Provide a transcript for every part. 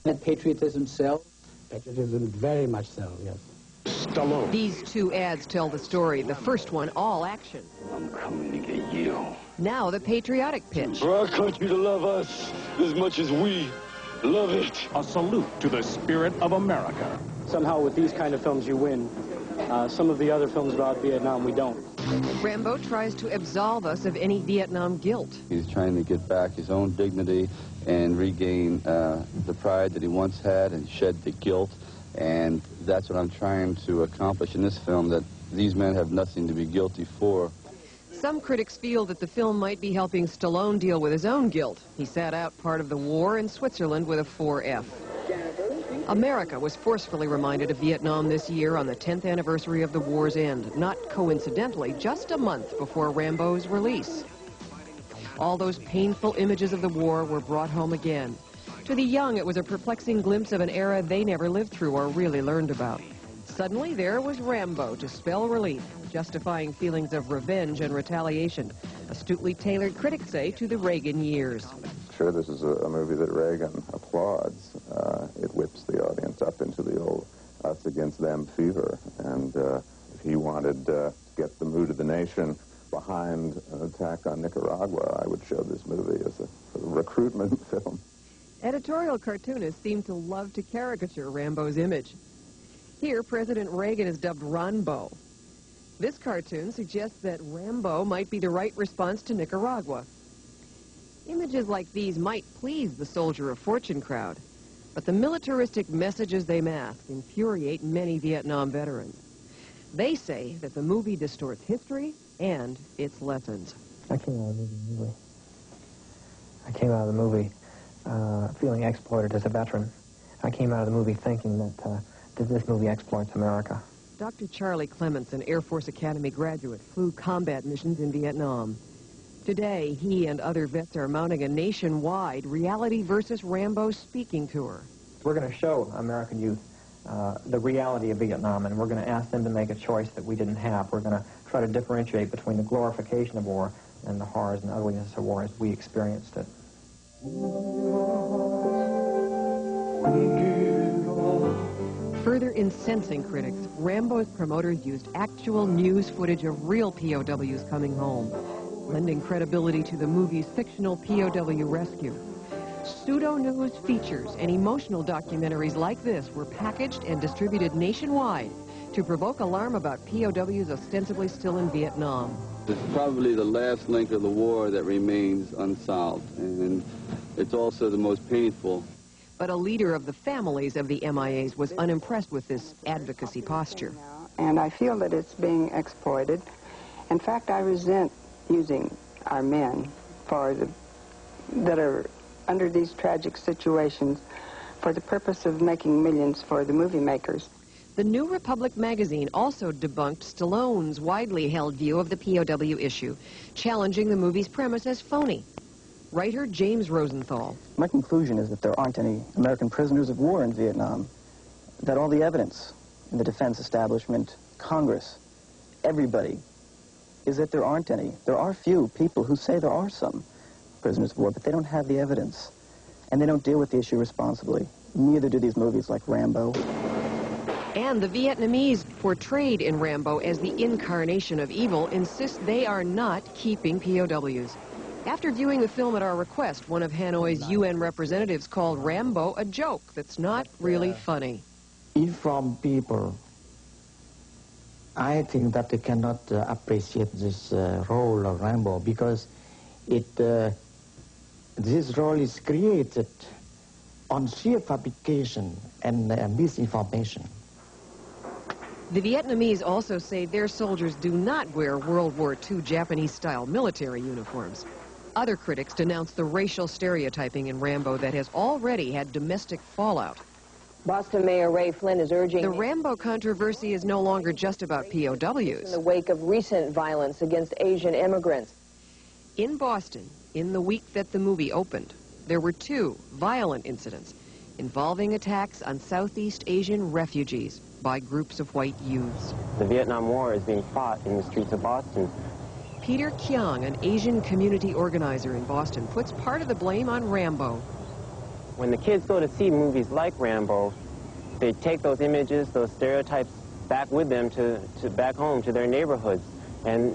That patriotism sells? Patriotism very much so, yes. Stallone. These two ads tell the story. The first one, all action. I'm coming to get you. Now the patriotic pitch. For our country to love us as much as we love it. A salute to the spirit of America. Somehow with these kind of films you win. Some of the other films about Vietnam we don't. Rambo tries to absolve us of any Vietnam guilt. He's trying to get back his own dignity and regain the pride that he once had and shed the guilt. And that's what I'm trying to accomplish in this film, that these men have nothing to be guilty for. Some critics feel that the film might be helping Stallone deal with his own guilt. He sat out part of the war in Switzerland with a 4F. America was forcefully reminded of Vietnam this year on the 10th anniversary of the war's end, not coincidentally, just a month before Rambo's release. All those painful images of the war were brought home again. To the young, it was a perplexing glimpse of an era they never lived through or really learned about. Suddenly, there was Rambo to spell relief, justifying feelings of revenge and retaliation. Astutely tailored, critics say, to the Reagan years. Sure, this is a movie that Reagan applauds. It whips the audience up into the old us against them fever. And if he wanted to get the mood of the nation behind an attack on Nicaragua, I would show this movie as a recruitment film. Editorial cartoonists seem to love to caricature Rambo's image. Here, President Reagan is dubbed Rambo. This cartoon suggests that Rambo might be the right response to Nicaragua. Images like these might please the soldier of fortune crowd, but the militaristic messages they mask infuriate many Vietnam veterans. They say that the movie distorts history and its lessons. I came out of the movie feeling exploited as a veteran. I came out of the movie thinking that this movie exploits America. Dr. Charlie Clements, an Air Force Academy graduate, flew combat missions in Vietnam. Today, he and other vets are mounting a nationwide Reality versus Rambo speaking tour. We're going to show American youth the reality of Vietnam, and we're going to ask them to make a choice that we didn't have. We're going to try to differentiate between the glorification of war and the horrors and ugliness of war as we experienced it. Further incensing critics, Rambo's promoters used actual news footage of real POWs coming home, lending credibility to the movie's fictional POW rescue. Pseudo-news features and emotional documentaries like this were packaged and distributed nationwide to provoke alarm about POWs ostensibly still in Vietnam. It's probably the last link of the war that remains unsolved, and it's also the most painful. But a leader of the families of the MIAs was unimpressed with this advocacy posture. And I feel that it's being exploited. In fact, I resent using our men that are under these tragic situations for the purpose of making millions for the movie makers. The New Republic magazine also debunked Stallone's widely held view of the POW issue, challenging the movie's premise as phony. Writer James Rosenthal. My conclusion is that there aren't any American prisoners of war in Vietnam, that all the evidence in the defense establishment, Congress, everybody, is that there aren't any. There are few people who say there are some prisoners of war, but they don't have the evidence, and they don't deal with the issue responsibly. Neither do these movies like Rambo. And the Vietnamese, portrayed in Rambo as the incarnation of evil, insist they are not keeping POWs. After viewing the film at our request, one of Hanoi's UN representatives called Rambo a joke that's not really funny. Informed people, I think that they cannot appreciate this role of Rambo because this role is created on sheer fabrication and misinformation. The Vietnamese also say their soldiers do not wear World War II Japanese-style military uniforms. Other critics denounce the racial stereotyping in Rambo that has already had domestic fallout. Boston Mayor Ray Flynn is urging... The Rambo controversy is no longer just about POWs. In the wake of recent violence against Asian immigrants. In Boston, in the week that the movie opened, there were 2 violent incidents involving attacks on Southeast Asian refugees by groups of white youths. The Vietnam War is being fought in the streets of Boston. Peter Kiang, an Asian community organizer in Boston, puts part of the blame on Rambo. when the kids go to see movies like Rambo, they take those images, those stereotypes back with them to back home to their neighborhoods. And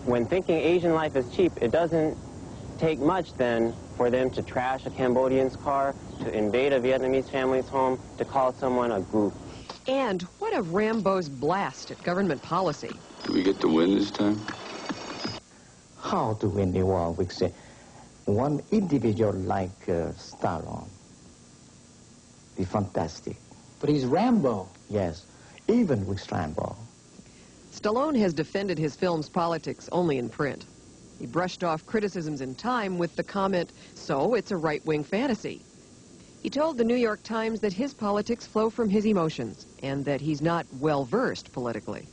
when thinking Asian life is cheap, it doesn't take much then for them to trash a Cambodian's car, to invade a Vietnamese family's home, to call someone a goof. And what of Rambo's blast at government policy? Do we get to win this time? How to win the war with say, one individual like Stallone? Be fantastic. But he's Rambo. Yes, even with Rambo. Stallone has defended his film's politics only in print. He brushed off criticisms in Time with the comment, "So it's a right-wing fantasy." He told the New York Times that his politics flow from his emotions and that he's not well-versed politically.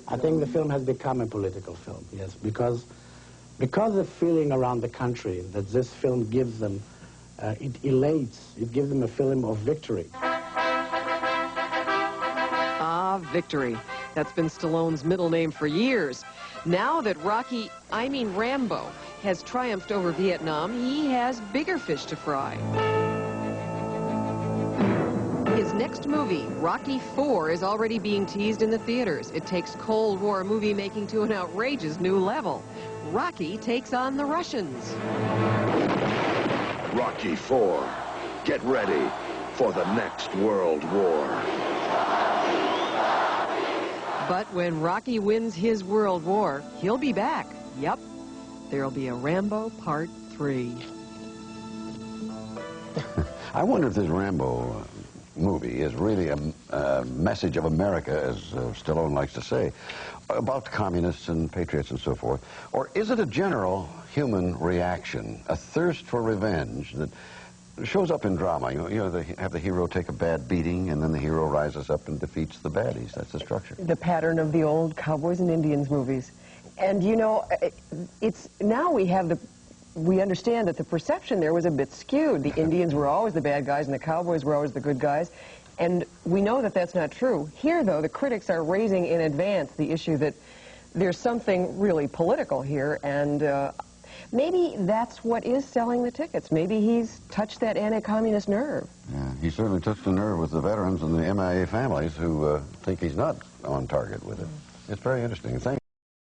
I think the film has become a political film, yes, because the feeling around the country that this film gives them, it elates, it gives them a feeling of victory. Ah, victory. That's been Stallone's middle name for years. Now that Rambo, has triumphed over Vietnam, he has bigger fish to fry. His next movie, Rocky IV, is already being teased in the theaters. It takes Cold War movie making to an outrageous new level. Rocky takes on the Russians. Rocky IV. Get ready for the next World War. But when Rocky wins his World War, he'll be back. Yep, there'll be a Rambo Part 3. I wonder if this Rambo movie is really a message of America, as Stallone likes to say, about communists and patriots and so forth, or is it a general human reaction, a thirst for revenge that shows up in drama? They have the hero take a bad beating, and then the hero rises up and defeats the baddies. That's the structure. The pattern of the old cowboys and Indians movies. And it's now we understand that the perception there was a bit skewed. The Indians were always the bad guys and the cowboys were always the good guys. And we know that that's not true. Here, though, the critics are raising in advance the issue that there's something really political here, and maybe that's what is selling the tickets. Maybe he's touched that anti-communist nerve. Yeah, he certainly touched the nerve with the veterans and the MIA families who think he's not on target with it. It's very interesting. Thank